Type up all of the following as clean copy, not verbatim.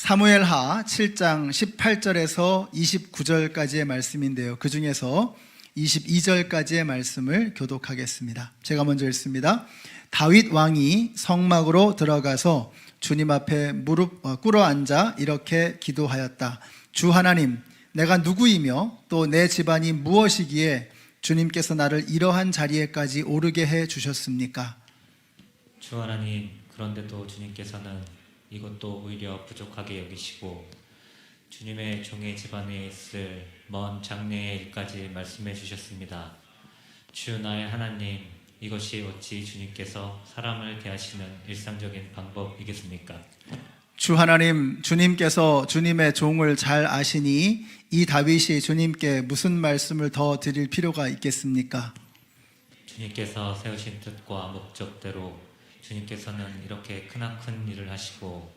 사무엘하 7장 18절에서 29절까지의 말씀인데요, 그 중에서 22절까지의 말씀을 교독하겠습니다. 제가 먼저 읽습니다. 다윗 왕이 성막으로 들어가서 주님 앞에 무릎 꿇어 앉아 이렇게 기도하였다. 주 하나님, 내가 누구이며 또 내 집안이 무엇이기에 주님께서 나를 이러한 자리에까지 오르게 해 주셨습니까? 주 하나님, 그런데도 주님께서는 이것도 오히려 부족하게 여기시고 주님의 종의 집안에 있을 먼 장래의 일까지 말씀해 주셨습니다. 주 나의 하나님, 이것이 어찌 주님께서 사람을 대하시는 일상적인 방법이겠습니까? 주 하나님, 주님께서 주님의 종을 잘 아시니 이 다윗이 주님께 무슨 말씀을 더 드릴 필요가 있겠습니까? 주님께서 세우신 뜻과 목적대로 주님께서는 이렇게 크나큰 일을 하시고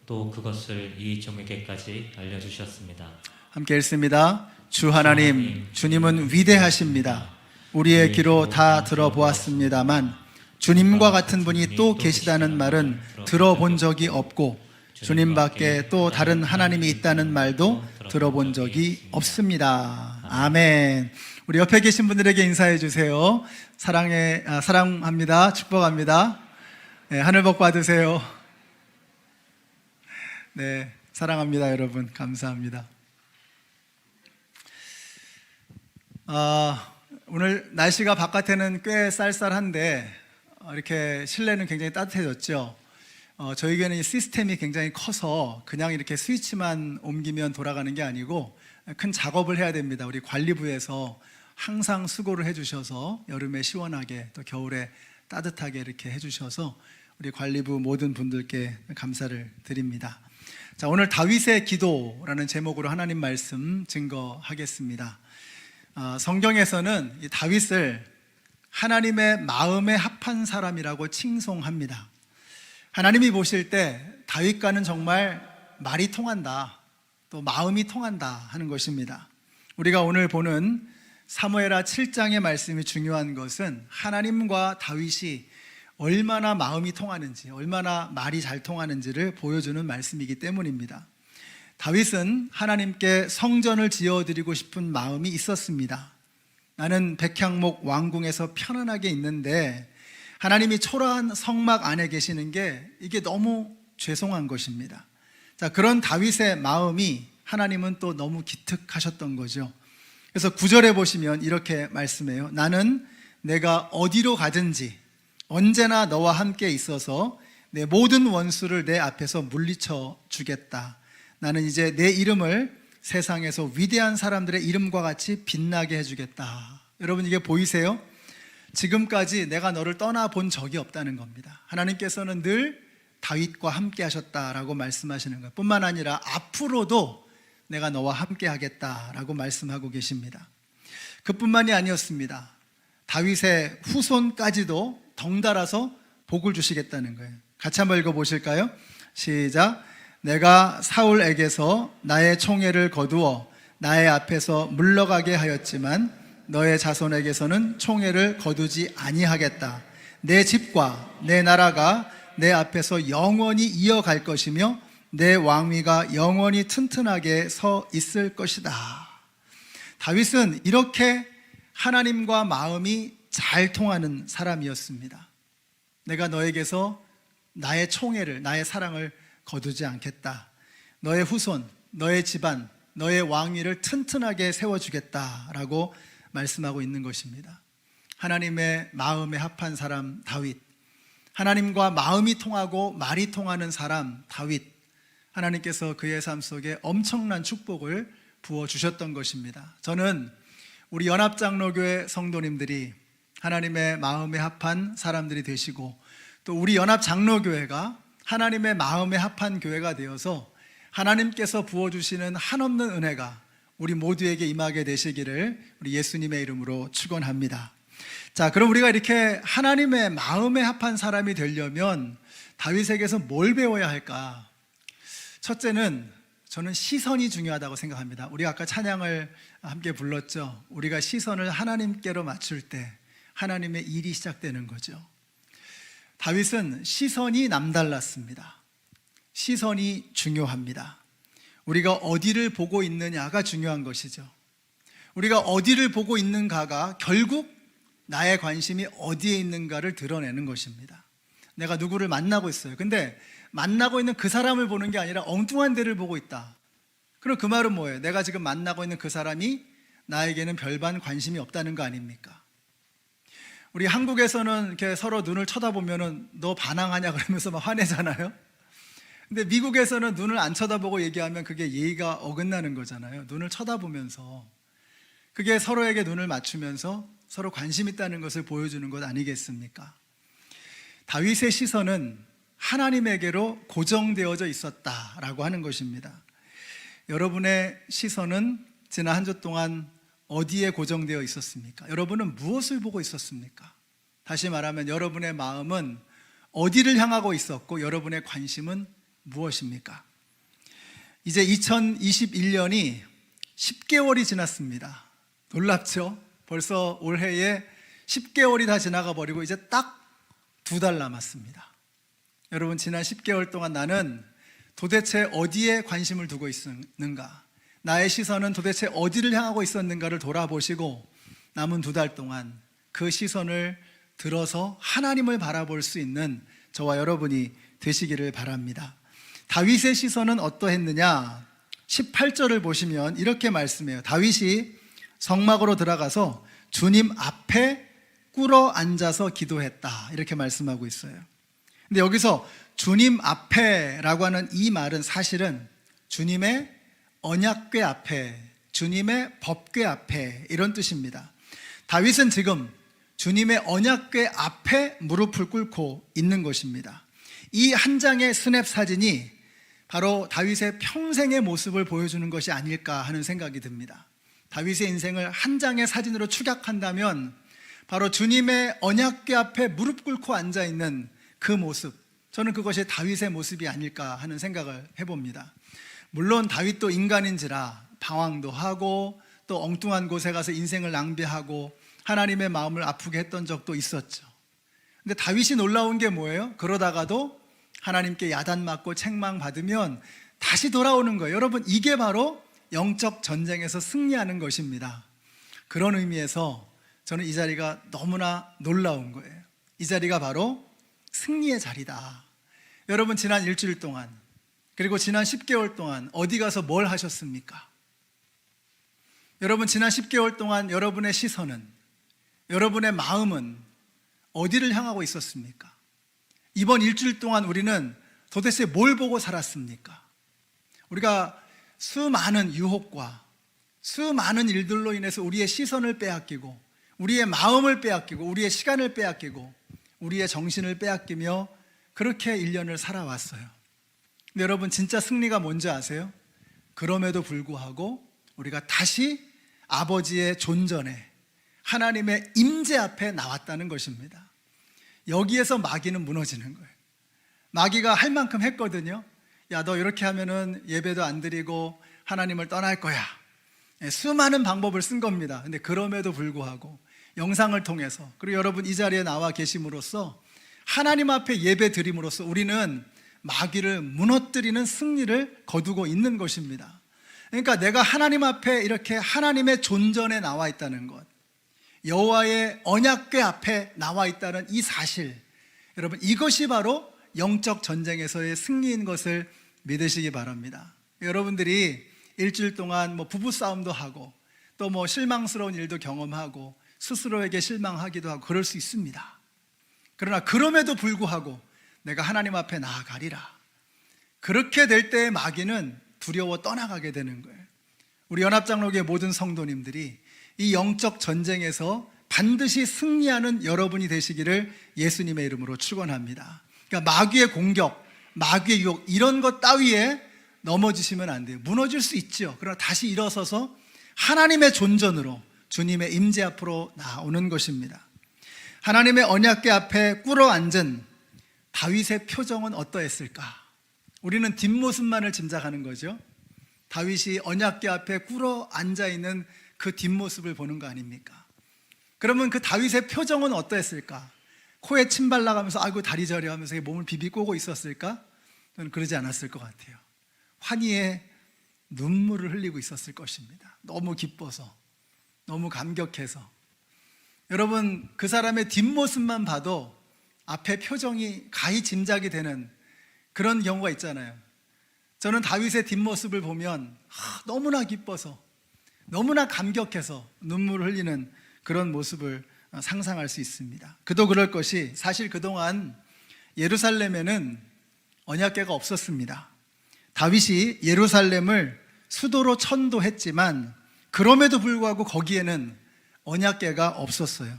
또 그것을 이 종에게까지 알려주셨습니다. 함께 읽습니다. 주 하나님, 주님은 위대하십니다. 우리의 귀로 다 들어보았습니다만 주님과 같은 분이 또 계시다는 말은 들어본 적이 없고 주님 밖에 또 다른 하나님이 있다는 말도 들어본 적이 없습니다. 아멘. 우리 옆에 계신 분들에게 인사해 주세요. 사랑합니다. 축복합니다. 네, 하늘 복 받으세요. 네, 사랑합니다, 여러분. 감사합니다. 오늘 날씨가 바깥에는 꽤 쌀쌀한데 이렇게 실내는 굉장히 따뜻해졌죠. 저희에게는 이 시스템이 굉장히 커서 그냥 이렇게 스위치만 옮기면 돌아가는 게 아니고 큰 작업을 해야 됩니다. 우리 관리부에서 항상 수고를 해주셔서 여름에 시원하게 또 겨울에 따뜻하게 이렇게 해주셔서 우리 관리부 모든 분들께 감사를 드립니다. 자, 오늘 다윗의 기도라는 제목으로 하나님 말씀 증거하겠습니다. 성경에서는 이 다윗을 하나님의 마음에 합한 사람이라고 칭송합니다. 하나님이 보실 때 다윗과는 정말 말이 통한다, 또 마음이 통한다 하는 것입니다. 우리가 오늘 보는 사무엘하 7장의 말씀이 중요한 것은 하나님과 다윗이 얼마나 마음이 통하는지, 얼마나 말이 잘 통하는지를 보여주는 말씀이기 때문입니다. 다윗은 하나님께 성전을 지어드리고 싶은 마음이 있었습니다. 나는 백향목 왕궁에서 편안하게 있는데 하나님이 초라한 성막 안에 계시는 게 이게 너무 죄송한 것입니다. 자, 그런 다윗의 마음이 하나님은 또 너무 기특하셨던 거죠. 그래서 9절에 보시면 이렇게 말씀해요. 나는 내가 어디로 가든지 언제나 너와 함께 있어서 내 모든 원수를 내 앞에서 물리쳐 주겠다. 나는 이제 내 이름을 세상에서 위대한 사람들의 이름과 같이 빛나게 해주겠다. 여러분, 이게 보이세요? 지금까지 내가 너를 떠나본 적이 없다는 겁니다. 하나님께서는 늘 다윗과 함께 하셨다라고 말씀하시는 것 뿐만 아니라 앞으로도 내가 너와 함께 하겠다라고 말씀하고 계십니다. 그뿐만이 아니었습니다. 다윗의 후손까지도 덩달아서 복을 주시겠다는 거예요. 같이 한번 읽어보실까요? 시작. 내가 사울에게서 나의 총애를 거두어 나의 앞에서 물러가게 하였지만 너의 자손에게서는 총애를 거두지 아니하겠다. 내 집과 내 나라가 내 앞에서 영원히 이어갈 것이며 내 왕위가 영원히 튼튼하게 서 있을 것이다. 다윗은 이렇게 하나님과 마음이 잘 통하는 사람이었습니다. 내가 너에게서 나의 총애를, 나의 사랑을 거두지 않겠다. 너의 후손, 너의 집안, 너의 왕위를 튼튼하게 세워주겠다라고 말씀하고 있는 것입니다. 하나님의 마음에 합한 사람 다윗, 하나님과 마음이 통하고 말이 통하는 사람 다윗, 하나님께서 그의 삶 속에 엄청난 축복을 부어주셨던 것입니다. 저는 우리 연합장로교회 성도님들이 하나님의 마음에 합한 사람들이 되시고 또 우리 연합장로교회가 하나님의 마음에 합한 교회가 되어서 하나님께서 부어주시는 한없는 은혜가 우리 모두에게 임하게 되시기를 우리 예수님의 이름으로 축원합니다. 자, 그럼 우리가 이렇게 하나님의 마음에 합한 사람이 되려면 다윗에게서 뭘 배워야 할까? 첫째는 저는 시선이 중요하다고 생각합니다. 우리가 아까 찬양을 함께 불렀죠. 우리가 시선을 하나님께로 맞출 때 하나님의 일이 시작되는 거죠. 다윗은 시선이 남달랐습니다. 시선이 중요합니다. 우리가 어디를 보고 있느냐가 중요한 것이죠. 우리가 어디를 보고 있는가가 결국 나의 관심이 어디에 있는가를 드러내는 것입니다. 내가 누구를 만나고 있어요. 근데 만나고 있는 그 사람을 보는 게 아니라 엉뚱한 데를 보고 있다. 그럼 그 말은 뭐예요? 내가 지금 만나고 있는 그 사람이 나에게는 별반 관심이 없다는 거 아닙니까? 우리 한국에서는 이렇게 서로 눈을 쳐다보면은 너 반항하냐 그러면서 막 화내잖아요. 근데 미국에서는 눈을 안 쳐다보고 얘기하면 그게 예의가 어긋나는 거잖아요. 눈을 쳐다보면서 그게 서로에게 눈을 맞추면서 서로 관심 있다는 것을 보여주는 것 아니겠습니까? 다윗의 시선은 하나님에게로 고정되어져 있었다라고 하는 것입니다. 여러분의 시선은 지난 한 주 동안 어디에 고정되어 있었습니까? 여러분은 무엇을 보고 있었습니까? 다시 말하면 여러분의 마음은 어디를 향하고 있었고 여러분의 관심은 무엇입니까? 이제 2021년이 10개월이 지났습니다. 놀랍죠? 벌써 올해에 10개월이 다 지나가 버리고 이제 딱 2달 남았습니다. 여러분, 지난 10개월 동안 나는 도대체 어디에 관심을 두고 있었는가? 나의 시선은 도대체 어디를 향하고 있었는가를 돌아보시고 남은 2달 동안 그 시선을 들어서 하나님을 바라볼 수 있는 저와 여러분이 되시기를 바랍니다. 다윗의 시선은 어떠했느냐? 18절을 보시면 이렇게 말씀해요. 다윗이 성막으로 들어가서 주님 앞에 꿇어 앉아서 기도했다, 이렇게 말씀하고 있어요. 근데 여기서 주님 앞에라고 하는 이 말은 사실은 주님의 언약궤 앞에, 주님의 법궤 앞에, 이런 뜻입니다. 다윗은 지금 주님의 언약궤 앞에 무릎을 꿇고 있는 것입니다. 이 한 장의 스냅 사진이 바로 다윗의 평생의 모습을 보여주는 것이 아닐까 하는 생각이 듭니다. 다윗의 인생을 한 장의 사진으로 축약한다면 바로 주님의 언약궤 앞에 무릎 꿇고 앉아있는 그 모습, 저는 그것이 다윗의 모습이 아닐까 하는 생각을 해봅니다. 물론 다윗도 인간인지라 방황도 하고 또 엉뚱한 곳에 가서 인생을 낭비하고 하나님의 마음을 아프게 했던 적도 있었죠. 근데 다윗이 놀라운 게 뭐예요? 그러다가도 하나님께 야단맞고 책망받으면 다시 돌아오는 거예요. 여러분, 이게 바로 영적 전쟁에서 승리하는 것입니다. 그런 의미에서 저는 이 자리가 너무나 놀라운 거예요. 이 자리가 바로 승리의 자리다. 여러분, 지난 일주일 동안 그리고 지난 10개월 동안 어디 가서 뭘 하셨습니까? 여러분, 지난 10개월 동안 여러분의 시선은, 여러분의 마음은 어디를 향하고 있었습니까? 이번 일주일 동안 우리는 도대체 뭘 보고 살았습니까? 우리가 수많은 유혹과 수많은 일들로 인해서 우리의 시선을 빼앗기고 우리의 마음을 빼앗기고 우리의 시간을 빼앗기고 우리의 정신을 빼앗기며 그렇게 1년을 살아왔어요. 근데 여러분, 진짜 승리가 뭔지 아세요? 그럼에도 불구하고 우리가 다시 아버지의 존전에, 하나님의 임재 앞에 나왔다는 것입니다. 여기에서 마귀는 무너지는 거예요. 마귀가 할 만큼 했거든요. 야, 너 이렇게 하면은 예배도 안 드리고 하나님을 떠날 거야. 수많은 방법을 쓴 겁니다. 근데 그럼에도 불구하고 영상을 통해서, 그리고 여러분 이 자리에 나와 계심으로써 하나님 앞에 예배 드림으로써 우리는 마귀를 무너뜨리는 승리를 거두고 있는 것입니다. 그러니까 내가 하나님 앞에 이렇게 하나님의 존전에 나와 있다는 것, 여호와의 언약궤 앞에 나와 있다는 이 사실, 여러분, 이것이 바로 영적 전쟁에서의 승리인 것을 믿으시기 바랍니다. 여러분들이 일주일 동안 부부싸움도 하고 또 실망스러운 일도 경험하고 스스로에게 실망하기도 하고 그럴 수 있습니다. 그러나 그럼에도 불구하고 내가 하나님 앞에 나아가리라, 그렇게 될 때의 마귀는 두려워 떠나가게 되는 거예요. 우리 연합장로교회 모든 성도님들이 이 영적 전쟁에서 반드시 승리하는 여러분이 되시기를 예수님의 이름으로 축원합니다. 그러니까 마귀의 공격, 마귀의 유혹, 이런 것 따위에 넘어지시면 안 돼요. 무너질 수 있죠. 그러나 다시 일어서서 하나님의 존전으로 주님의 임재 앞으로 나오는 것입니다. 하나님의 언약궤 앞에 꿇어 앉은 다윗의 표정은 어떠했을까? 우리는 뒷모습만을 짐작하는 거죠. 다윗이 언약궤 앞에 꿇어 앉아있는 그 뒷모습을 보는 거 아닙니까? 그러면 그 다윗의 표정은 어떠했을까? 코에 침 발라가면서 아이고 다리 저려 하면서 몸을 비비꼬고 있었을까? 저는 그러지 않았을 것 같아요. 환희의 눈물을 흘리고 있었을 것입니다. 너무 기뻐서, 너무 감격해서. 여러분, 그 사람의 뒷모습만 봐도 앞에 표정이 가히 짐작이 되는 그런 경우가 있잖아요. 저는 다윗의 뒷모습을 보면 너무나 기뻐서, 너무나 감격해서 눈물을 흘리는 그런 모습을 상상할 수 있습니다. 그도 그럴 것이, 사실 그동안 예루살렘에는 언약궤가 없었습니다. 다윗이 예루살렘을 수도로 천도했지만 그럼에도 불구하고 거기에는 언약궤가 없었어요.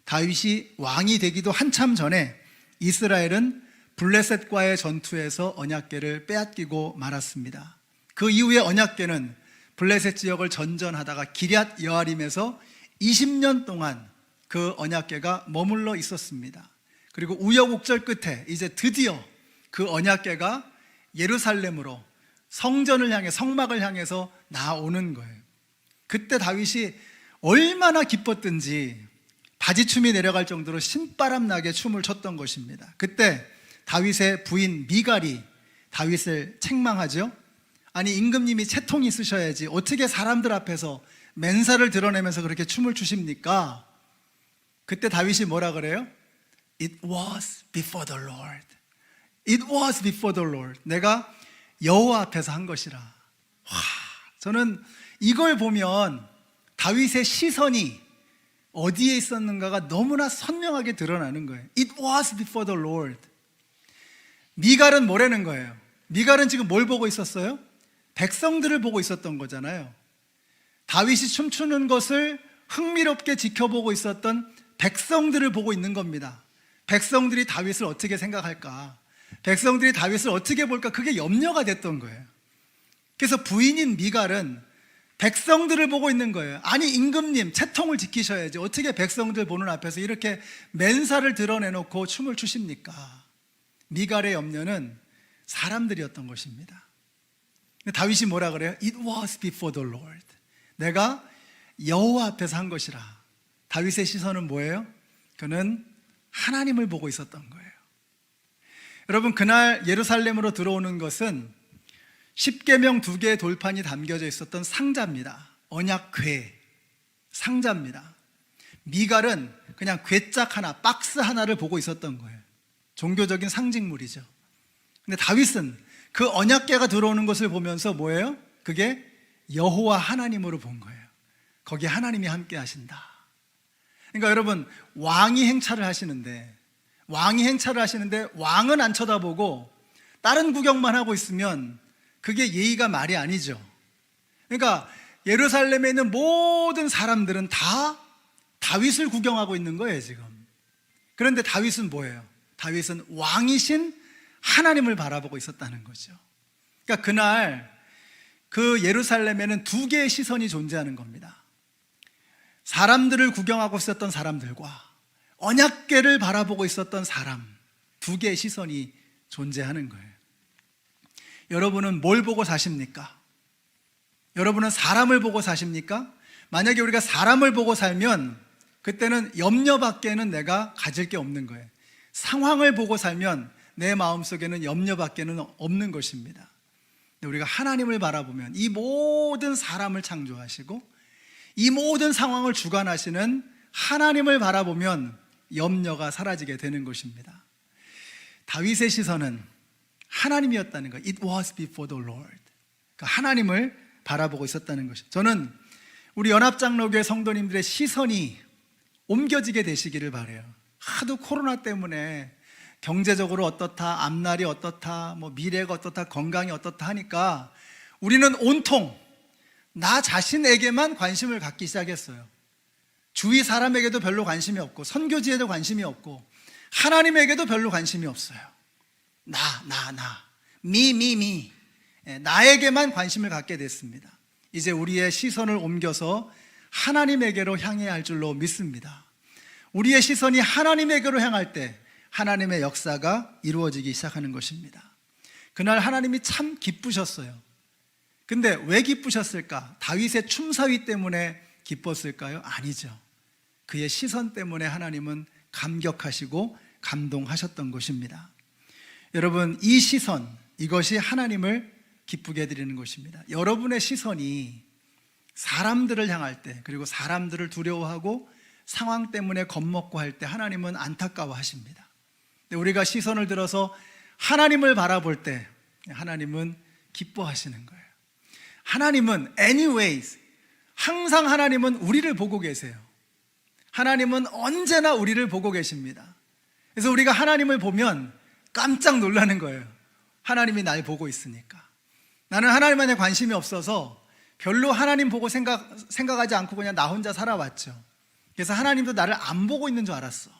다윗이 왕이 되기도 한참 전에 이스라엘은 블레셋과의 전투에서 언약궤를 빼앗기고 말았습니다. 그 이후에 언약궤는 블레셋 지역을 전전하다가 기럇 여아림에서 20년 동안 그 언약궤가 머물러 있었습니다. 그리고 우여곡절 끝에 이제 드디어 그 언약궤가 예루살렘으로 성전을 향해, 성막을 향해서 나오는 거예요. 그때 다윗이 얼마나 기뻤든지 바지춤이 내려갈 정도로 신바람 나게 춤을 췄던 것입니다. 그때 다윗의 부인 미갈이 다윗을 책망하죠. 아니, 임금님이 채통이 쓰셔야지 어떻게 사람들 앞에서 맨살을 드러내면서 그렇게 춤을 추십니까? 그때 다윗이 뭐라 그래요? It was before the Lord. It was before the Lord. 내가 여호와 앞에서 한 것이라. 와, 저는 이걸 보면 다윗의 시선이 어디에 있었는가가 너무나 선명하게 드러나는 거예요. It was before the Lord. 미갈은 뭐라는 거예요? 미갈은 지금 뭘 보고 있었어요? 백성들을 보고 있었던 거잖아요. 다윗이 춤추는 것을 흥미롭게 지켜보고 있었던 백성들을 보고 있는 겁니다. 백성들이 다윗을 어떻게 생각할까? 백성들이 다윗을 어떻게 볼까? 그게 염려가 됐던 거예요. 그래서 부인인 미갈은 백성들을 보고 있는 거예요. 아니, 임금님 채통을 지키셔야지 어떻게 백성들 보는 앞에서 이렇게 맨살을 드러내놓고 춤을 추십니까? 미갈의 염려는 사람들이었던 것입니다. 근데 다윗이 뭐라 그래요? It was before the Lord. 내가 여호와 앞에서 한 것이라. 다윗의 시선은 뭐예요? 그는 하나님을 보고 있었던 거예요. 여러분, 그날 예루살렘으로 들어오는 것은 십계명 2개의 돌판이 담겨져 있었던 상자입니다. 언약궤 상자입니다. 미갈은 그냥 궤짝 하나, 박스 하나를 보고 있었던 거예요. 종교적인 상징물이죠. 근데 다윗은 그 언약궤가 들어오는 것을 보면서 뭐예요? 그게 여호와 하나님으로 본 거예요. 거기에 하나님이 함께 하신다. 그러니까 여러분, 왕이 행차를 하시는데 왕은 안 쳐다보고 다른 구경만 하고 있으면 그게 예의가 말이 아니죠. 그러니까 예루살렘에 있는 모든 사람들은 다 다윗을 구경하고 있는 거예요, 지금. 그런데 다윗은 뭐예요? 다윗은 왕이신 하나님을 바라보고 있었다는 거죠. 그러니까 그날 그 예루살렘에는 2개의 시선이 존재하는 겁니다. 사람들을 구경하고 있었던 사람들과 언약궤를 바라보고 있었던 사람, 2개의 시선이 존재하는 거예요. 여러분은 뭘 보고 사십니까? 여러분은 사람을 보고 사십니까? 만약에 우리가 사람을 보고 살면 그때는 염려밖에는 내가 가질 게 없는 거예요. 상황을 보고 살면 내 마음속에는 염려밖에는 없는 것입니다. 근데 우리가 하나님을 바라보면 이 모든 사람을 창조하시고 이 모든 상황을 주관하시는 하나님을 바라보면 염려가 사라지게 되는 것입니다. 다윗의 시선은 하나님이었다는 거예요. It was before the Lord. 그러니까 하나님을 바라보고 있었다는 것이죠. 저는 우리 연합장로교회 성도님들의 시선이 옮겨지게 되시기를 바라요. 하도 코로나 때문에 경제적으로 어떻다, 앞날이 어떻다, 뭐 미래가 어떻다, 건강이 어떻다 하니까 우리는 온통 나 자신에게만 관심을 갖기 시작했어요. 주위 사람에게도 별로 관심이 없고 선교지에도 관심이 없고 하나님에게도 별로 관심이 없어요. 나 미 나에게만 관심을 갖게 됐습니다. 이제 우리의 시선을 옮겨서 하나님에게로 향해야 할 줄로 믿습니다. 우리의 시선이 하나님에게로 향할 때 하나님의 역사가 이루어지기 시작하는 것입니다. 그날 하나님이 참 기쁘셨어요. 근데 왜 기쁘셨을까? 다윗의 춤사위 때문에 기뻤을까요? 아니죠. 그의 시선 때문에 하나님은 감격하시고 감동하셨던 것입니다. 여러분, 이 시선, 이것이 하나님을 기쁘게 해드리는 것입니다. 여러분의 시선이 사람들을 향할 때, 그리고 사람들을 두려워하고 상황 때문에 겁먹고 할 때 하나님은 안타까워하십니다. 근데 우리가 시선을 들어서 하나님을 바라볼 때 하나님은 기뻐하시는 거예요. 하나님은 anyways, 항상 하나님은 우리를 보고 계세요. 하나님은 언제나 우리를 보고 계십니다. 그래서 우리가 하나님을 보면 깜짝 놀라는 거예요. 하나님이 날 보고 있으니까. 나는 하나님한테 관심이 없어서 별로 하나님 보고 생각하지 않고 그냥 나 혼자 살아왔죠. 그래서 하나님도 나를 안 보고 있는 줄 알았어.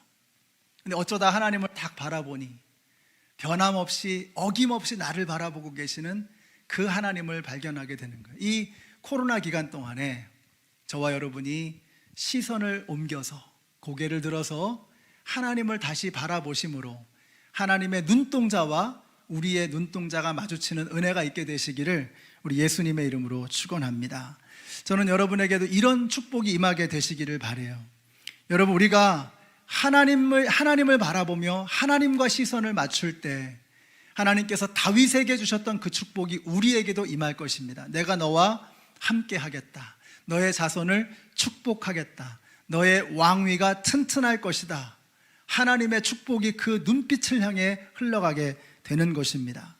근데 어쩌다 하나님을 딱 바라보니 변함없이 어김없이 나를 바라보고 계시는 그 하나님을 발견하게 되는 거예요. 이 코로나 기간 동안에 저와 여러분이 시선을 옮겨서 고개를 들어서 하나님을 다시 바라보심으로 하나님의 눈동자와 우리의 눈동자가 마주치는 은혜가 있게 되시기를 우리 예수님의 이름으로 축원합니다. 저는 여러분에게도 이런 축복이 임하게 되시기를 바라요. 여러분, 우리가 하나님을 바라보며 하나님과 시선을 맞출 때 하나님께서 다윗에게 주셨던 그 축복이 우리에게도 임할 것입니다. 내가 너와 함께 하겠다. 너의 자손을 축복하겠다. 너의 왕위가 튼튼할 것이다. 하나님의 축복이 그 눈빛을 향해 흘러가게 되는 것입니다.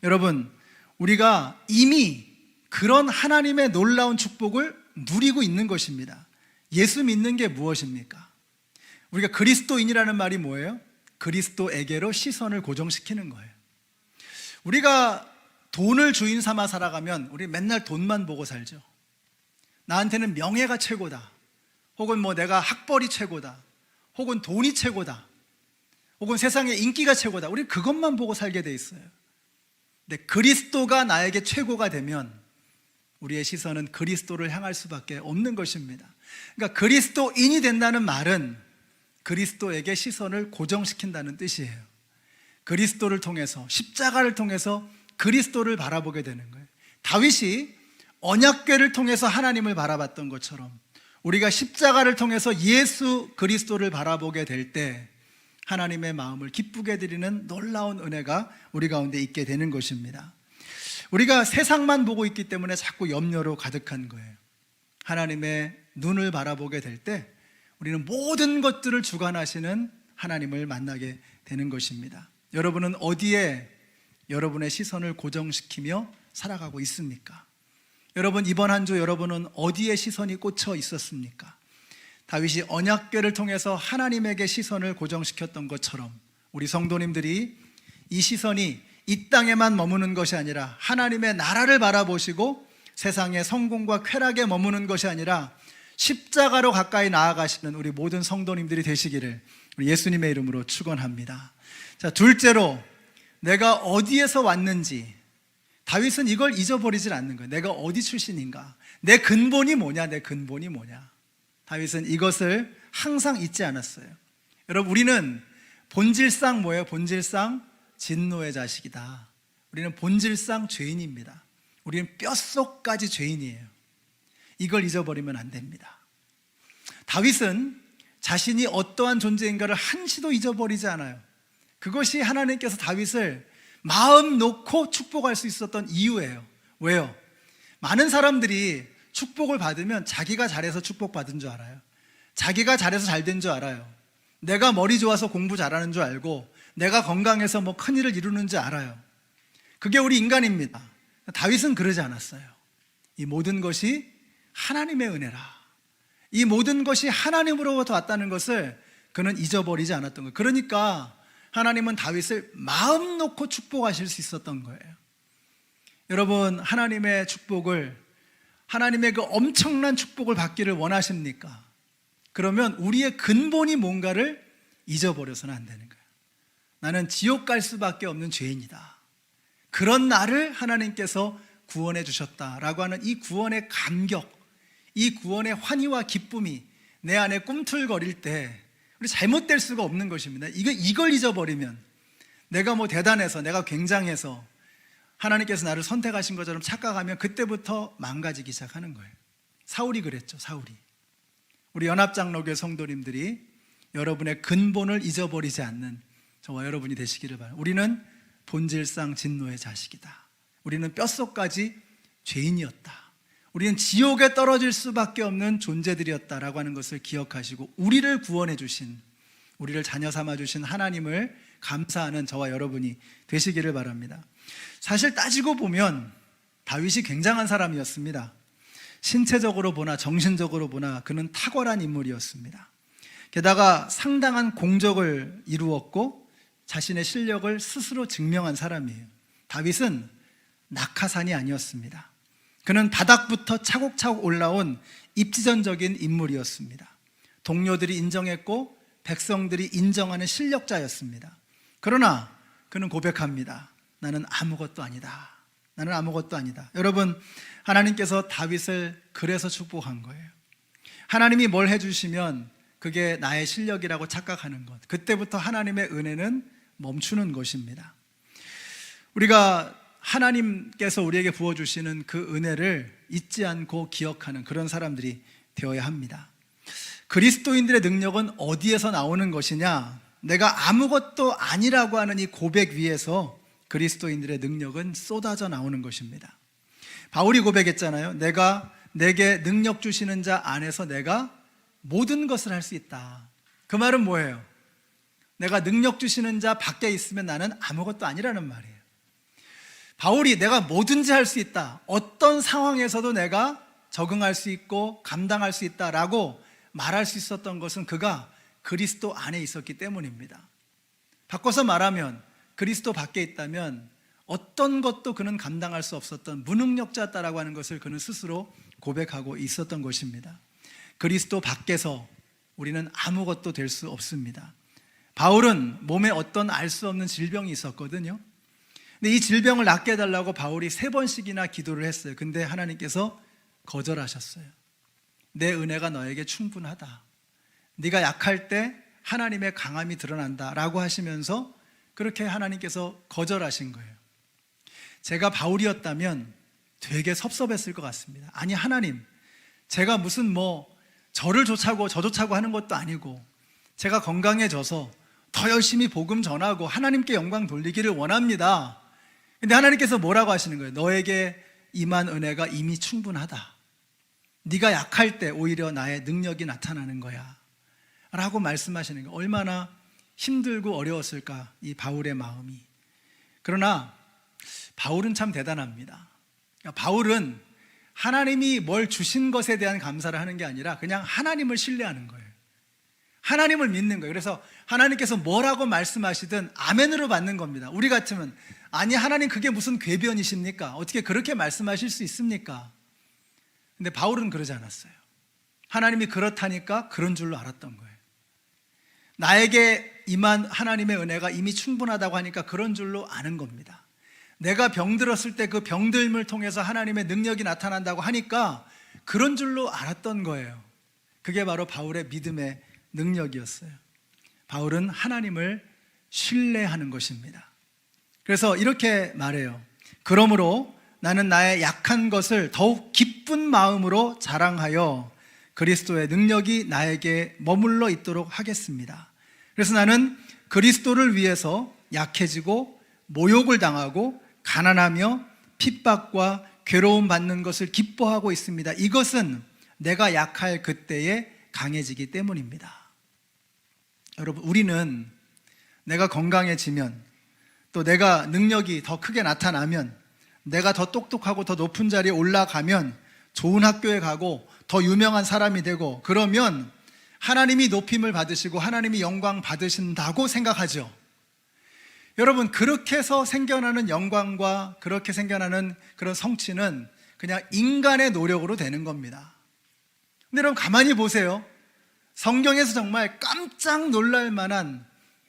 여러분, 우리가 이미 그런 하나님의 놀라운 축복을 누리고 있는 것입니다. 예수 믿는 게 무엇입니까? 우리가 그리스도인이라는 말이 뭐예요? 그리스도에게로 시선을 고정시키는 거예요. 우리가 돈을 주인 삼아 살아가면 우리 맨날 돈만 보고 살죠. 나한테는 명예가 최고다. 혹은 내가 학벌이 최고다. 혹은 돈이 최고다. 혹은 세상에 인기가 최고다. 우리 그것만 보고 살게 돼 있어요. 근데 그리스도가 나에게 최고가 되면 우리의 시선은 그리스도를 향할 수밖에 없는 것입니다. 그러니까 그리스도인이 된다는 말은 그리스도에게 시선을 고정시킨다는 뜻이에요. 그리스도를 통해서, 십자가를 통해서 그리스도를 바라보게 되는 거예요. 다윗이 언약궤를 통해서 하나님을 바라봤던 것처럼 우리가 십자가를 통해서 예수 그리스도를 바라보게 될 때 하나님의 마음을 기쁘게 드리는 놀라운 은혜가 우리 가운데 있게 되는 것입니다. 우리가 세상만 보고 있기 때문에 자꾸 염려로 가득한 거예요. 하나님의 눈을 바라보게 될 때 우리는 모든 것들을 주관하시는 하나님을 만나게 되는 것입니다. 여러분은 어디에 여러분의 시선을 고정시키며 살아가고 있습니까? 여러분, 이번 한 주 여러분은 어디에 시선이 꽂혀 있었습니까? 다윗이 언약궤를 통해서 하나님에게 시선을 고정시켰던 것처럼 우리 성도님들이 이 시선이 이 땅에만 머무는 것이 아니라 하나님의 나라를 바라보시고 세상의 성공과 쾌락에 머무는 것이 아니라 십자가로 가까이 나아가시는 우리 모든 성도님들이 되시기를 우리 예수님의 이름으로 축원합니다. 자, 둘째로 내가 어디에서 왔는지, 다윗은 이걸 잊어버리질 않는 거예요. 내가 어디 출신인가? 내 근본이 뭐냐? 내 근본이 뭐냐? 다윗은 이것을 항상 잊지 않았어요. 여러분, 우리는 본질상 뭐예요? 본질상 진노의 자식이다. 우리는 본질상 죄인입니다. 우리는 뼛속까지 죄인이에요. 이걸 잊어버리면 안 됩니다. 다윗은 자신이 어떠한 존재인가를 한시도 잊어버리지 않아요. 그것이 하나님께서 다윗을 마음 놓고 축복할 수 있었던 이유예요. 왜요? 많은 사람들이 축복을 받으면 자기가 잘해서 축복받은 줄 알아요. 자기가 잘해서 잘 된 줄 알아요. 내가 머리 좋아서 공부 잘하는 줄 알고 내가 건강해서 큰일을 이루는 줄 알아요. 그게 우리 인간입니다. 다윗은 그러지 않았어요. 이 모든 것이 하나님의 은혜라. 이 모든 것이 하나님으로부터 왔다는 것을 그는 잊어버리지 않았던 거예요. 그러니까 하나님은 다윗을 마음 놓고 축복하실 수 있었던 거예요. 여러분, 하나님의 축복을, 하나님의 그 엄청난 축복을 받기를 원하십니까? 그러면 우리의 근본이 뭔가를 잊어버려서는 안 되는 거예요. 나는 지옥 갈 수밖에 없는 죄인이다. 그런 나를 하나님께서 구원해 주셨다라고 하는 이 구원의 감격, 이 구원의 환희와 기쁨이 내 안에 꿈틀거릴 때 우리 잘못될 수가 없는 것입니다. 이걸 잊어버리면 내가 대단해서, 내가 굉장해서 하나님께서 나를 선택하신 것처럼 착각하면 그때부터 망가지기 시작하는 거예요. 사울이 그랬죠. 사울이. 우리 연합장로교회 성도님들이 여러분의 근본을 잊어버리지 않는 저와 여러분이 되시기를 바랍니다. 우리는 본질상 진노의 자식이다. 우리는 뼛속까지 죄인이었다. 우리는 지옥에 떨어질 수밖에 없는 존재들이었다라고 하는 것을 기억하시고 우리를 구원해 주신, 우리를 자녀 삼아 주신 하나님을 감사하는 저와 여러분이 되시기를 바랍니다. 사실 따지고 보면 다윗이 굉장한 사람이었습니다. 신체적으로 보나 정신적으로 보나 그는 탁월한 인물이었습니다. 게다가 상당한 공적을 이루었고 자신의 실력을 스스로 증명한 사람이에요. 다윗은 낙하산이 아니었습니다. 그는 바닥부터 차곡차곡 올라온 입지전적인 인물이었습니다. 동료들이 인정했고 백성들이 인정하는 실력자였습니다. 그러나 그는 고백합니다. 나는 아무것도 아니다. 나는 아무것도 아니다. 여러분, 하나님께서 다윗을 그래서 축복한 거예요. 하나님이 뭘 해주시면 그게 나의 실력이라고 착각하는 것, 그때부터 하나님의 은혜는 멈추는 것입니다. 우리가 하나님께서 우리에게 부어주시는 그 은혜를 잊지 않고 기억하는 그런 사람들이 되어야 합니다. 그리스도인들의 능력은 어디에서 나오는 것이냐? 내가 아무것도 아니라고 하는 이 고백 위에서 그리스도인들의 능력은 쏟아져 나오는 것입니다. 바울이 고백했잖아요. 내게 능력 주시는 자 안에서 내가 모든 것을 할 수 있다. 그 말은 뭐예요? 내가 능력 주시는 자 밖에 있으면 나는 아무것도 아니라는 말이에요. 바울이 내가 뭐든지 할 수 있다, 어떤 상황에서도 내가 적응할 수 있고 감당할 수 있다라고 말할 수 있었던 것은 그가 그리스도 안에 있었기 때문입니다. 바꿔서 말하면 그리스도 밖에 있다면 어떤 것도 그는 감당할 수 없었던 무능력자였다라고 하는 것을 그는 스스로 고백하고 있었던 것입니다. 그리스도 밖에서 우리는 아무것도 될 수 없습니다. 바울은 몸에 어떤 알 수 없는 질병이 있었거든요. 근데 이 질병을 낫게 해달라고 바울이 3번씩이나 기도를 했어요. 근데 하나님께서 거절하셨어요. 내 은혜가 너에게 충분하다. 네가 약할 때 하나님의 강함이 드러난다 라고 하시면서 그렇게 하나님께서 거절하신 거예요. 제가 바울이었다면 되게 섭섭했을 것 같습니다. 아니 하나님, 제가 무슨 저를 좋자고 저좋자고 하는 것도 아니고 제가 건강해져서 더 열심히 복음 전하고 하나님께 영광 돌리기를 원합니다. 근데 하나님께서 뭐라고 하시는 거예요? 너에게 임한 은혜가 이미 충분하다. 네가 약할 때 오히려 나의 능력이 나타나는 거야 라고 말씀하시는 거예요. 얼마나 힘들고 어려웠을까, 이 바울의 마음이. 그러나 바울은 참 대단합니다. 바울은 하나님이 뭘 주신 것에 대한 감사를 하는 게 아니라 그냥 하나님을 신뢰하는 거예요. 하나님을 믿는 거예요. 그래서 하나님께서 뭐라고 말씀하시든 아멘으로 받는 겁니다. 우리 같으면 아니 하나님 그게 무슨 궤변이십니까? 어떻게 그렇게 말씀하실 수 있습니까? 근데 바울은 그러지 않았어요. 하나님이 그렇다니까 그런 줄로 알았던 거예요. 나에게 임한 하나님의 은혜가 이미 충분하다고 하니까 그런 줄로 아는 겁니다. 내가 병들었을 때 그 병들음을 통해서 하나님의 능력이 나타난다고 하니까 그런 줄로 알았던 거예요. 그게 바로 바울의 믿음의 능력이었어요. 바울은 하나님을 신뢰하는 것입니다. 그래서 이렇게 말해요. 그러므로 나는 나의 약한 것을 더욱 기쁜 마음으로 자랑하여 그리스도의 능력이 나에게 머물러 있도록 하겠습니다. 그래서 나는 그리스도를 위해서 약해지고 모욕을 당하고 가난하며 핍박과 괴로움 받는 것을 기뻐하고 있습니다. 이것은 내가 약할 그때에 강해지기 때문입니다. 여러분, 우리는 내가 건강해지면 또 내가 능력이 더 크게 나타나면 내가 더 똑똑하고 더 높은 자리에 올라가면 좋은 학교에 가고 더 유명한 사람이 되고 그러면 하나님이 높임을 받으시고 하나님이 영광 받으신다고 생각하죠. 여러분, 그렇게 해서 생겨나는 영광과 그렇게 생겨나는 그런 성취는 그냥 인간의 노력으로 되는 겁니다. 근데 여러분 가만히 보세요. 성경에서 정말 깜짝 놀랄 만한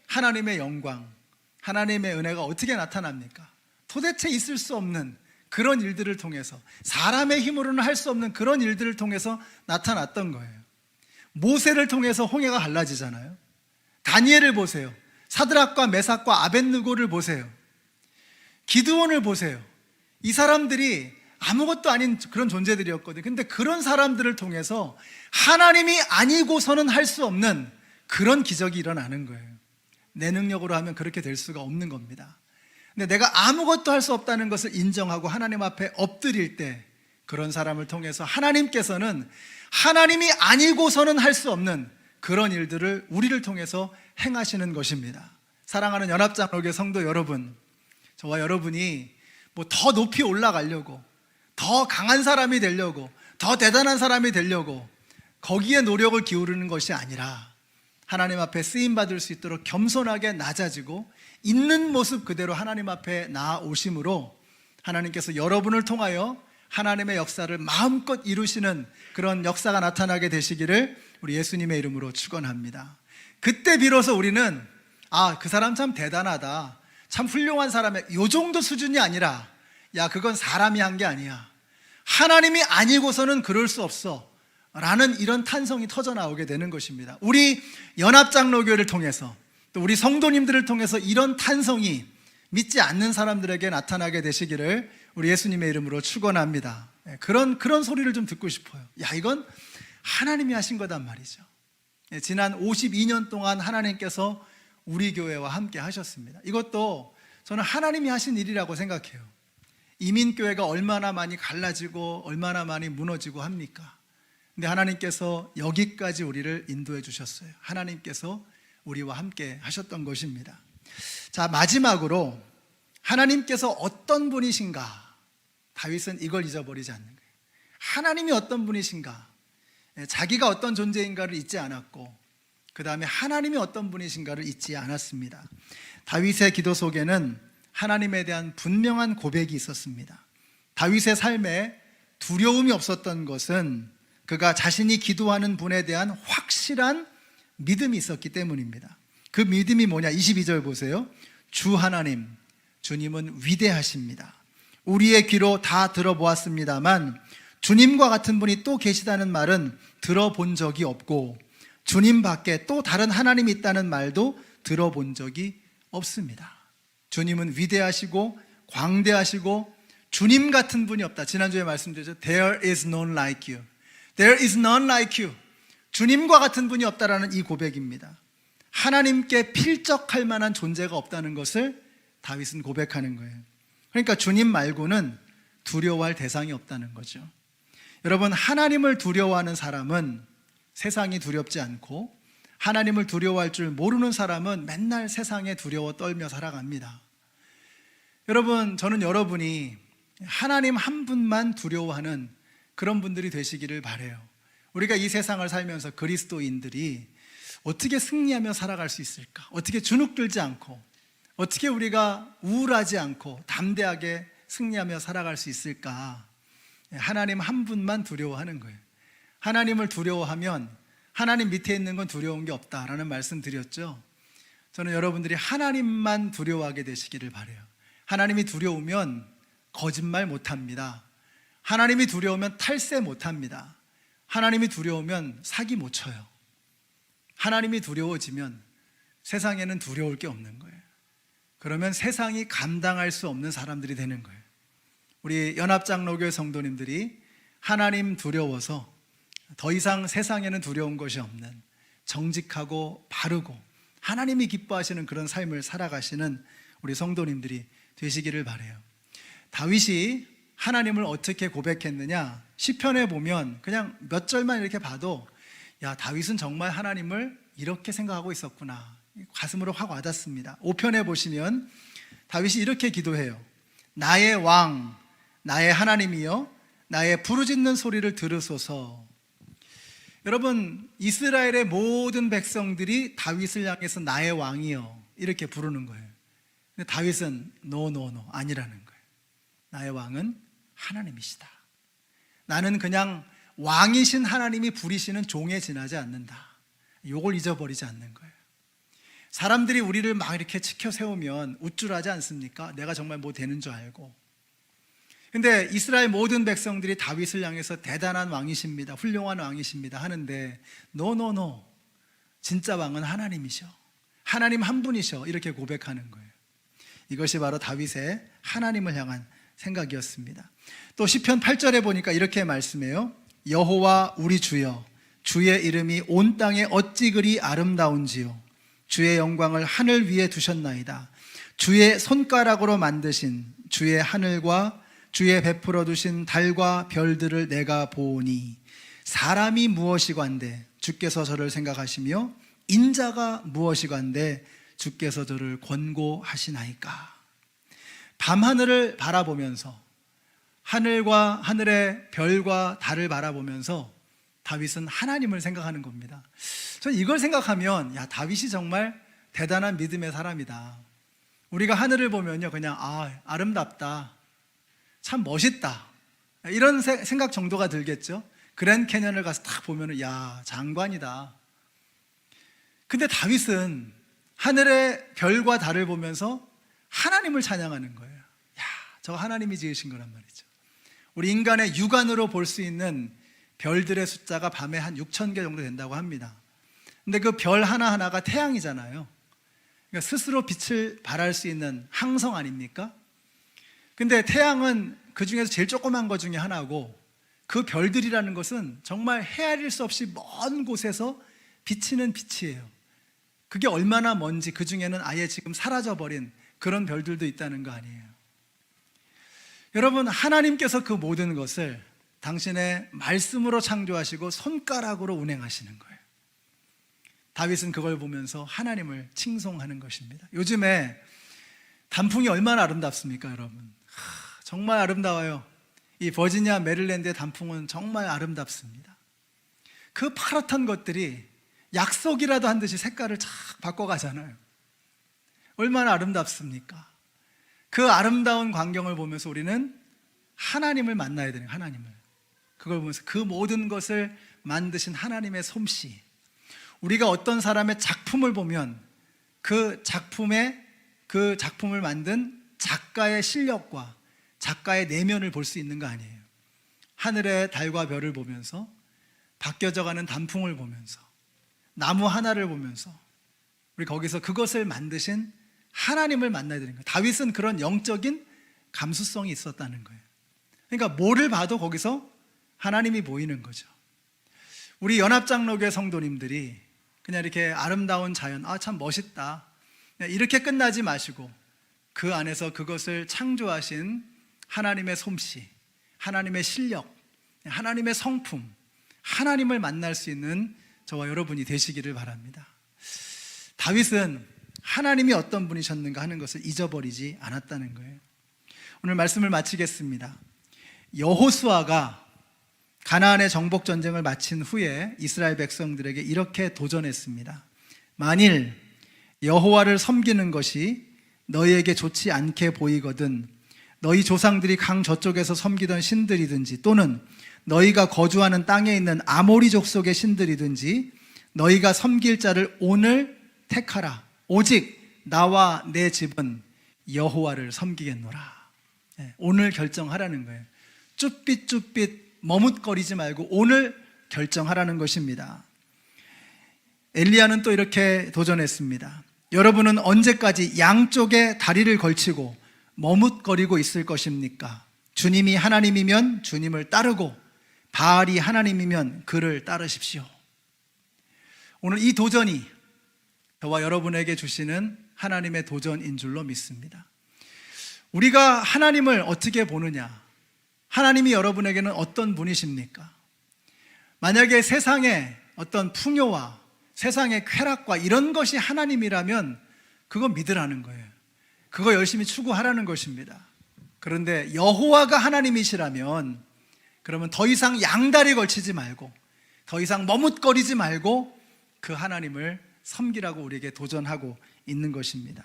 하나님의 영광, 하나님의 은혜가 어떻게 나타납니까? 도대체 있을 수 없는 그런 일들을 통해서, 사람의 힘으로는 할 수 없는 그런 일들을 통해서 나타났던 거예요. 모세를 통해서 홍해가 갈라지잖아요. 다니엘을 보세요. 사드락과 메삭과 아벳느고를 보세요. 기드온을 보세요. 이 사람들이 아무것도 아닌 그런 존재들이었거든요. 근데 그런 사람들을 통해서 하나님이 아니고서는 할 수 없는 그런 기적이 일어나는 거예요. 내 능력으로 하면 그렇게 될 수가 없는 겁니다. 근데 내가 아무것도 할 수 없다는 것을 인정하고 하나님 앞에 엎드릴 때 그런 사람을 통해서 하나님께서는 하나님이 아니고서는 할 수 없는 그런 일들을 우리를 통해서 행하시는 것입니다. 사랑하는 연합장로교 성도 여러분, 저와 여러분이 뭐 더 높이 올라가려고, 더 강한 사람이 되려고, 더 대단한 사람이 되려고 거기에 노력을 기울이는 것이 아니라 하나님 앞에 쓰임받을 수 있도록 겸손하게 낮아지고 있는 모습 그대로 하나님 앞에 나아오심으로 하나님께서 여러분을 통하여 하나님의 역사를 마음껏 이루시는 그런 역사가 나타나게 되시기를 우리 예수님의 이름으로 축원합니다. 그때 비로소 우리는 그 사람 참 대단하다, 참 훌륭한 사람이야, 요 정도 수준이 아니라 야, 그건 사람이 한 게 아니야, 하나님이 아니고서는 그럴 수 없어 라는 이런 탄성이 터져나오게 되는 것입니다. 우리 연합장로교회를 통해서 또 우리 성도님들을 통해서 이런 탄성이 믿지 않는 사람들에게 나타나게 되시기를 우리 예수님의 이름으로 축원합니다. 그런 소리를 좀 듣고 싶어요. 야, 이건 하나님이 하신 거단 말이죠. 지난 52년 동안 하나님께서 우리 교회와 함께 하셨습니다. 이것도 저는 하나님이 하신 일이라고 생각해요. 이민교회가 얼마나 많이 갈라지고 얼마나 많이 무너지고 합니까? 근데 하나님께서 여기까지 우리를 인도해 주셨어요. 하나님께서 우리와 함께 하셨던 것입니다. 자, 마지막으로 하나님께서 어떤 분이신가? 다윗은 이걸 잊어버리지 않는 거예요. 하나님이 어떤 분이신가? 자기가 어떤 존재인가를 잊지 않았고, 그 다음에 하나님이 어떤 분이신가를 잊지 않았습니다. 다윗의 기도 속에는 하나님에 대한 분명한 고백이 있었습니다. 다윗의 삶에 두려움이 없었던 것은 그가 자신이 기도하는 분에 대한 확실한 믿음이 있었기 때문입니다. 그 믿음이 뭐냐? 22절 보세요. 주 하나님, 주님은 위대하십니다. 우리의 귀로 다 들어보았습니다만 주님과 같은 분이 또 계시다는 말은 들어본 적이 없고 주님 밖에 또 다른 하나님이 있다는 말도 들어본 적이 없습니다. 주님은 위대하시고 광대하시고 주님 같은 분이 없다. 지난주에 말씀드렸죠. There is none like you. There is none like you. 주님과 같은 분이 없다라는 이 고백입니다. 하나님께 필적할 만한 존재가 없다는 것을 다윗은 고백하는 거예요. 그러니까 주님 말고는 두려워할 대상이 없다는 거죠. 여러분, 하나님을 두려워하는 사람은 세상이 두렵지 않고 하나님을 두려워할 줄 모르는 사람은 맨날 세상에 두려워 떨며 살아갑니다. 여러분, 저는 여러분이 하나님 한 분만 두려워하는 그런 분들이 되시기를 바라요. 우리가 이 세상을 살면서 그리스도인들이 어떻게 승리하며 살아갈 수 있을까? 어떻게 주눅들지 않고, 어떻게 우리가 우울하지 않고 담대하게 승리하며 살아갈 수 있을까? 하나님 한 분만 두려워하는 거예요. 하나님을 두려워하면 하나님 밑에 있는 건 두려운 게 없다라는 말씀 드렸죠. 저는 여러분들이 하나님만 두려워하게 되시기를 바라요. 하나님이 두려우면 거짓말 못합니다. 하나님이 두려우면 탈세 못합니다. 하나님이 두려우면 사기 못 쳐요. 하나님이 두려워지면 세상에는 두려울 게 없는 거예요. 그러면 세상이 감당할 수 없는 사람들이 되는 거예요. 우리 연합장로교회 성도님들이 하나님 두려워서 더 이상 세상에는 두려운 것이 없는 정직하고 바르고 하나님이 기뻐하시는 그런 삶을 살아가시는 우리 성도님들이 되시기를 바라요. 다윗이 하나님을 어떻게 고백했느냐? 시편에 보면 그냥 몇 절만 이렇게 봐도 야, 다윗은 정말 하나님을 이렇게 생각하고 있었구나, 가슴으로 확 와닿습니다. 5편에 보시면 다윗이 이렇게 기도해요. 나의 왕, 나의 하나님이여, 나의 부르짖는 소리를 들으소서. 여러분, 이스라엘의 모든 백성들이 다윗을 향해서 나의 왕이여 이렇게 부르는 거예요. 근데 다윗은 노 아니라는 거예요. 나의 왕은 하나님이시다. 나는 그냥 왕이신 하나님이 부리시는 종에 지나지 않는다. 이걸 잊어버리지 않는 거예요. 사람들이 우리를 막 이렇게 치켜 세우면 우쭐하지 않습니까? 내가 정말 뭐 되는 줄 알고. 근데 이스라엘 모든 백성들이 다윗을 향해서 대단한 왕이십니다, 훌륭한 왕이십니다 하는데 노 진짜 왕은 하나님이셔, 하나님 한 분이셔 이렇게 고백하는 거예요. 이것이 바로 다윗의 하나님을 향한 생각이었습니다. 또 시편 8절에 보니까 이렇게 말씀해요. 여호와 우리 주여, 주의 이름이 온 땅에 어찌 그리 아름다운지요. 주의 영광을 하늘 위에 두셨나이다. 주의 손가락으로 만드신 주의 하늘과 주의 베풀어 두신 달과 별들을 내가 보오니 사람이 무엇이관데 주께서 저를 생각하시며 인자가 무엇이관데 주께서 저를 권고하시나이까. 밤하늘을 바라보면서 하늘과 하늘의 별과 달을 바라보면서 다윗은 하나님을 생각하는 겁니다. 저는 이걸 생각하면 야, 다윗이 정말 대단한 믿음의 사람이다. 우리가 하늘을 보면요 그냥 아름답다, 참 멋있다, 이런 생각 정도가 들겠죠. 그랜드 캐년을 가서 딱 보면은 야, 장관이다. 근데 다윗은 하늘의 별과 달을 보면서 하나님을 찬양하는 거예요. 야, 저 하나님이 지으신 거란 말이죠. 우리 인간의 육안으로 볼 수 있는 별들의 숫자가 밤에 한 6,000개 정도 된다고 합니다. 근데 그 별 하나하나가 태양이잖아요. 그러니까 스스로 빛을 발할 수 있는 항성 아닙니까? 근데 태양은 그 중에서 제일 조그만 것 중에 하나고, 그 별들이라는 것은 정말 헤아릴 수 없이 먼 곳에서 비치는 빛이에요. 그게 얼마나 먼지, 그 중에는 아예 지금 사라져버린 그런 별들도 있다는 거 아니에요. 여러분, 하나님께서 그 모든 것을 당신의 말씀으로 창조하시고 손가락으로 운행하시는 거예요. 다윗은 그걸 보면서 하나님을 칭송하는 것입니다. 요즘에 단풍이 얼마나 아름답습니까, 여러분? 정말 아름다워요. 이 버지니아 메릴랜드의 단풍은 정말 아름답습니다. 그 파랗던 것들이 약속이라도 한 듯이 색깔을 착 바꿔가잖아요. 얼마나 아름답습니까? 그 아름다운 광경을 보면서 우리는 하나님을 만나야 되는, 하나님을. 그걸 보면서 그 모든 것을 만드신 하나님의 솜씨, 우리가 어떤 사람의 작품을 보면 그 작품을 만든 작가의 실력과 작가의 내면을 볼 수 있는 거 아니에요. 하늘의 달과 별을 보면서, 바뀌어져가는 단풍을 보면서, 나무 하나를 보면서 우리 거기서 그것을 만드신 하나님을 만나야 되는 거예요. 다윗은 그런 영적인 감수성이 있었다는 거예요. 그러니까 뭐를 봐도 거기서 하나님이 보이는 거죠. 우리 연합장로교회 성도님들이 그냥 이렇게 아름다운 자연, 참 멋있다, 이렇게 끝나지 마시고 그 안에서 그것을 창조하신 하나님의 솜씨, 하나님의 실력, 하나님의 성품, 하나님을 만날 수 있는 저와 여러분이 되시기를 바랍니다. 다윗은 하나님이 어떤 분이셨는가 하는 것을 잊어버리지 않았다는 거예요. 오늘 말씀을 마치겠습니다. 여호수아가 가나안의 정복 전쟁을 마친 후에 이스라엘 백성들에게 이렇게 도전했습니다. 만일 여호와를 섬기는 것이 너희에게 좋지 않게 보이거든 너희 조상들이 강 저쪽에서 섬기던 신들이든지 또는 너희가 거주하는 땅에 있는 아모리 족속의 신들이든지 너희가 섬길 자를 오늘 택하라. 오직 나와 내 집은 여호와를 섬기겠노라. 오늘 결정하라는 거예요. 쭈삣쭈삣 머뭇거리지 말고 오늘 결정하라는 것입니다. 엘리야는 또 이렇게 도전했습니다. 여러분은 언제까지 양쪽에 다리를 걸치고 머뭇거리고 있을 것입니까? 주님이 하나님이면 주님을 따르고 바알이 하나님이면 그를 따르십시오. 오늘 이 도전이 저와 여러분에게 주시는 하나님의 도전인 줄로 믿습니다. 우리가 하나님을 어떻게 보느냐? 하나님이 여러분에게는 어떤 분이십니까? 만약에 세상의 어떤 풍요와 세상의 쾌락과 이런 것이 하나님이라면 그거 믿으라는 거예요. 그거 열심히 추구하라는 것입니다. 그런데 여호와가 하나님이시라면 그러면 더 이상 양다리 걸치지 말고 더 이상 머뭇거리지 말고 그 하나님을 섬기라고 우리에게 도전하고 있는 것입니다.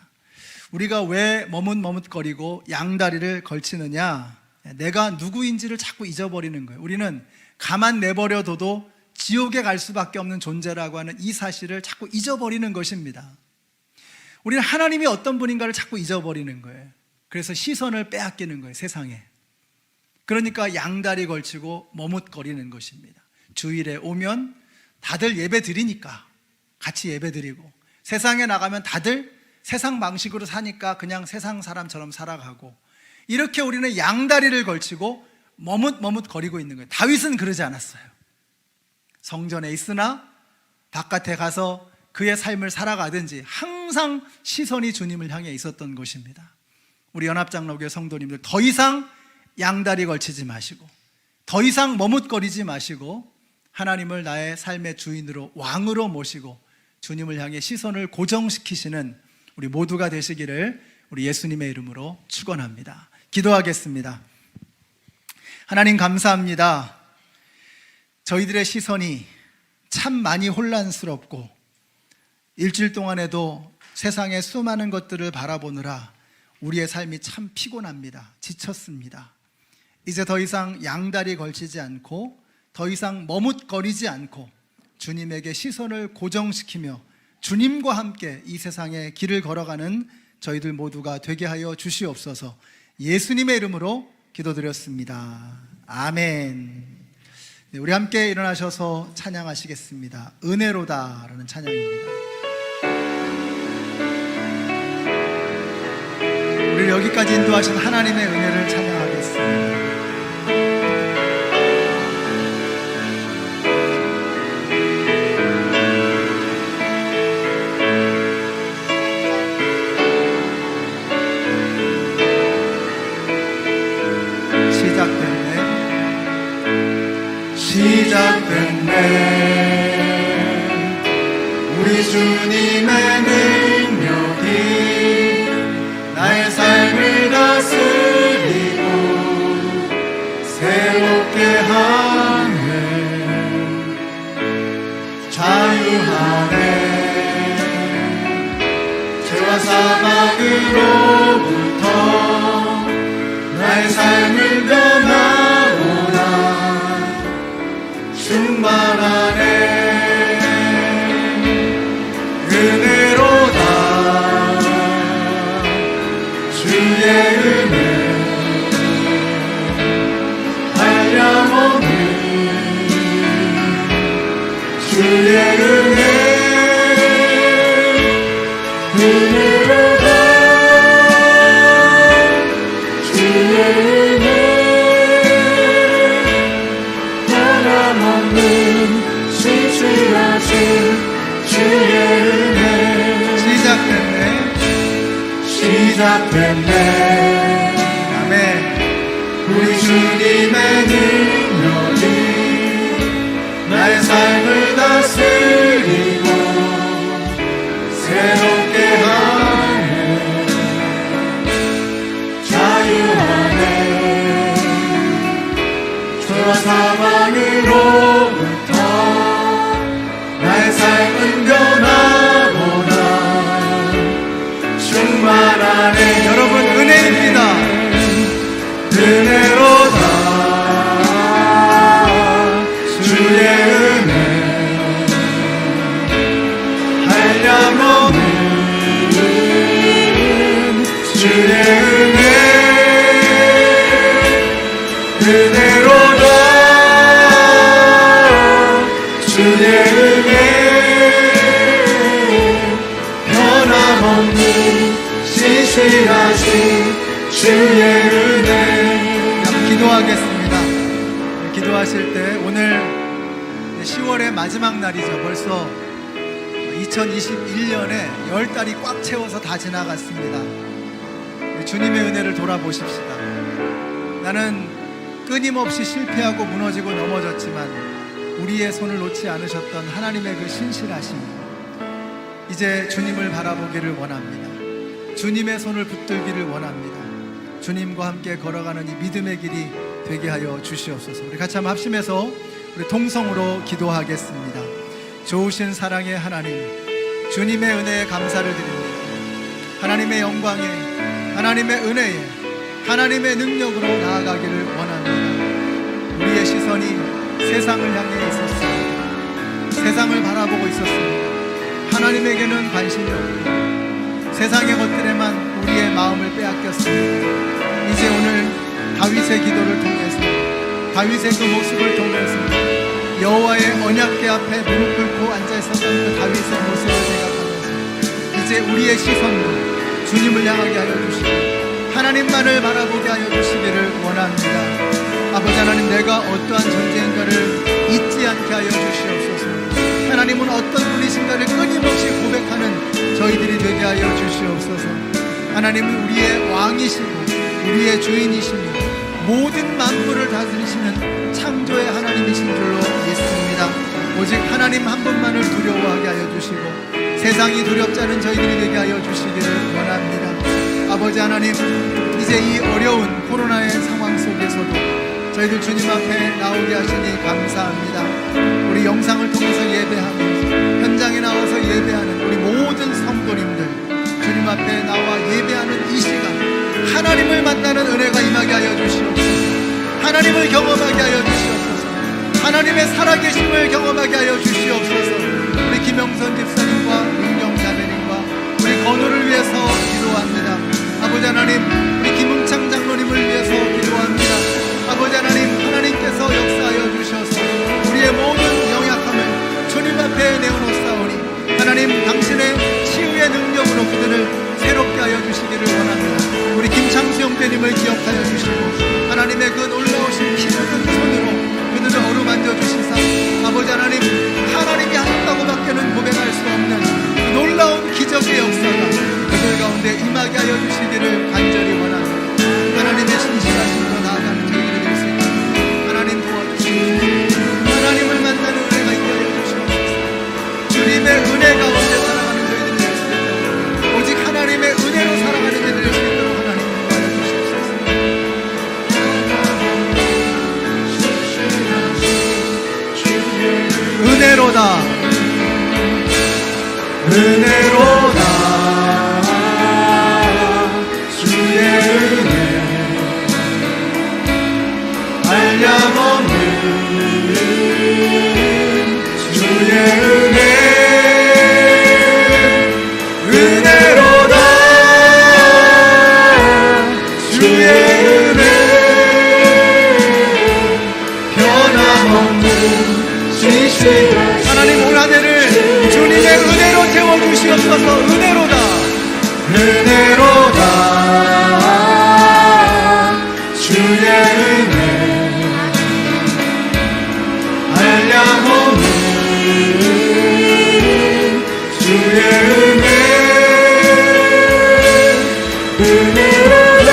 우리가 왜 머뭇거리고 양다리를 걸치느냐? 내가 누구인지를 자꾸 잊어버리는 거예요. 우리는 가만 내버려둬도 지옥에 갈 수밖에 없는 존재라고 하는 이 사실을 자꾸 잊어버리는 것입니다. 우리는 하나님이 어떤 분인가를 자꾸 잊어버리는 거예요. 그래서 시선을 빼앗기는 거예요, 세상에. 그러니까 양다리 걸치고 머뭇거리는 것입니다. 주일에 오면 다들 예배 드리니까 같이 예배 드리고, 세상에 나가면 다들 세상 방식으로 사니까 그냥 세상 사람처럼 살아가고, 이렇게 우리는 양다리를 걸치고 머뭇거리고 있는 거예요. 다윗은 그러지 않았어요. 성전에 있으나 바깥에 가서 그의 삶을 살아가든지 항상 항상 시선이 주님을 향해 있었던 것입니다. 우리 연합장로교회 성도님들, 더 이상 양다리 걸치지 마시고, 더 이상 머뭇거리지 마시고, 하나님을 나의 삶의 주인으로, 왕으로 모시고 주님을 향해 시선을 고정시키시는 우리 모두가 되시기를 우리 예수님의 이름으로 축원합니다. 기도하겠습니다. 하나님 감사합니다. 저희들의 시선이 참 많이 혼란스럽고 일주일 동안에도 세상의 수많은 것들을 바라보느라 우리의 삶이 참 피곤합니다. 지쳤습니다. 이제 더 이상 양다리 걸치지 않고 더 이상 머뭇거리지 않고 주님에게 시선을 고정시키며 주님과 함께 이 세상의 길을 걸어가는 저희들 모두가 되게 하여 주시옵소서. 예수님의 이름으로 기도드렸습니다. 아멘. 네, 우리 함께 일어나셔서 찬양하시겠습니다. 은혜로다라는 찬양입니다. 우리를 여기까지 인도하신 하나님의 은혜를 찬양하겠습니다. 시작됐네. 우리 주님의 능력이 나의 삶을 다스리고 새롭게 하네. 자유하네. 죄와 사망으로부터 나의 삶을 변화오나 충만하네. 은혜로다. 주의 은혜 한량없는 주의 은혜. 은혜로다. 주의 은혜 변함없는 신실하신 주의 은혜. 시작됐네. 아멘. 우리 주님의 능력이 나의 삶을 다스리고 새롭게 하네. 자유하네. 죄와 사망으로부터 나의 삶은 변하구나. 충만하네. 여러분 은혜입니다. 은혜로다. 주의 은혜 한량없는 주의 은혜. 은혜로다. 주의 은혜 변함없는 신실하신 주의 은혜. 기도하겠습니다. 기도하실 때 오늘 10월의 마지막 날이죠. 벌써 2021년에 10달이 꽉 채워서 다 지나갔습니다. 주님의 은혜를 돌아보십시다. 나는 끊임없이 실패하고 무너지고 넘어졌지만 우리의 손을 놓지 않으셨던 하나님의 그 신실하심, 이제 주님을 바라보기를 원합니다. 주님의 손을 붙들기를 원합니다. 주님과 함께 걸어가는 이 믿음의 길이 되게 하여 주시옵소서. 우리 같이 한번 합심해서 우리 통성으로 기도하겠습니다. 좋으신 사랑의 하나님, 주님의 은혜에 감사를 드립니다. 하나님의 영광에, 하나님의 은혜에, 하나님의 능력으로 나아가기를 원합니다. 우리의 시선이 세상을 향해 있었습니다. 세상을 바라보고 있었습니다. 하나님에게는 관심이 없고 세상의 것들에만 우리의 마음을 빼앗겼습니다. 이제 오늘 다윗의 기도를 통해서, 다윗의 그 모습을 통해서 여호와의 언약궤 앞에 무릎 꿇고 앉아있었던 그 다윗의 모습을 생각하면서 이제 우리의 시선도 주님을 향하게 하여 주시고 하나님만을 바라보게 하여 주시기를 원합니다. 아버지 하나님, 내가 어떠한 존재인가를 잊지 않게 하여 주시옵소서. 하나님은 어떤 분이신가를 끊임없이 고백하는 저희들이 되게 하나님은 우리의 왕이시고 우리의 주인이시며 모든 만물을 다스리시는 창조의 하나님이신 줄로 믿습니다. 오직 하나님 한 분만을 두려워하게 하여 주시고 세상이 두렵지 않은 저희들이 되게 하여 주시기를 원합니다. 아버지 하나님, 이제 이 어려운 코로나의 상황 속에서도 저희들 주님 앞에 나오게 하시니 감사합니다. 우리 영상을 통해서 예배하며 현장에 나와서 예배하는 우리 모든 성도님들 주님 앞에 나와 예배하는 이 시간 하나님을 만나는 은혜가 임하게 하여 주시옵소서. 하나님을 경험하게 하여 주시옵소서. 하나님의 살아계심을 경험하게 하여 주시옵소서. 우리 김영선 집사님과 윤경 자매님과 우리 건우를 위해서 기도합니다. 아버지 하나님, 우리 김흥창 장로님을 위해서 기도합니다. 아버지 하나님, 하나님께서 역사하여 주셔서 우리의 모든 연약함을 주님 앞에 내어놓사오니 하나님 당신의 치유의 능력으로 그들을 새롭게 하여 주시기를 원합니다. 우리 김창수 형제님을 기억하여 주시고 하나님의 그 놀라우신 힘있는 손으로 그들을 어루만져 주시사 아버지 하나님, 하나님이 하셨다고 밖에는 고백할 수 없는 그 놀라운 기적의 역사가 그들 가운데 임하게 하여 주시기를 간절히 원합니다. 하나님의 신실하심으로 나아가는 저희들이 될 수 있도록 하나님 도와주시고 하나님을 만나는 은혜가 있게 하여 주시옵소서. 주님의 은혜 가운데 살아가는 저희들이 될 수 있도록 오직 하나님의 은혜로 살아가는 저희들이 될 수 있도록 하나님 도와주시옵소서. 은혜로다 은혜로다 주의 은혜 한량없는 주의 은혜 은혜로다 주의 은혜 변함없는 진실 하나님 올 한 해를 주님의 은혜로 채워주시옵소서. 은혜로다 은혜로다 주의 은혜 한량없는 주의 은혜 은혜로다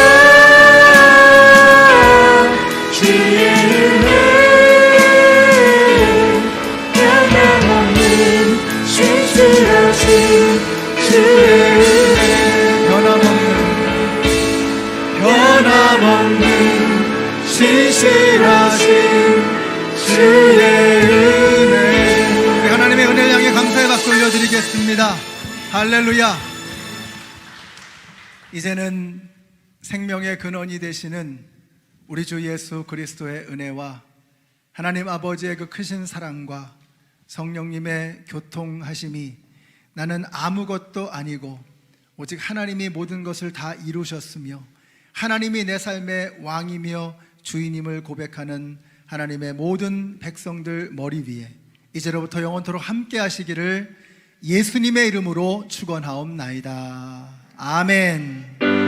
주의 은혜 신실하신 주의 은혜 변함없는 신실하신 주의 은혜. 우리 하나님의 은혜를 향해 감사의 박수 올려드리겠습니다. 할렐루야. 이제는 생명의 근원이 되시는 우리 주 예수 그리스도의 은혜와 하나님 아버지의 그 크신 사랑과 성령님의 교통하심이 나는 아무것도 아니고 오직 하나님이 모든 것을 다 이루셨으며 하나님이 내 삶의 왕이며 주인임을 고백하는 하나님의 모든 백성들 머리 위에 이제로부터 영원토록 함께 하시기를 예수님의 이름으로 축원하옵나이다. 아멘.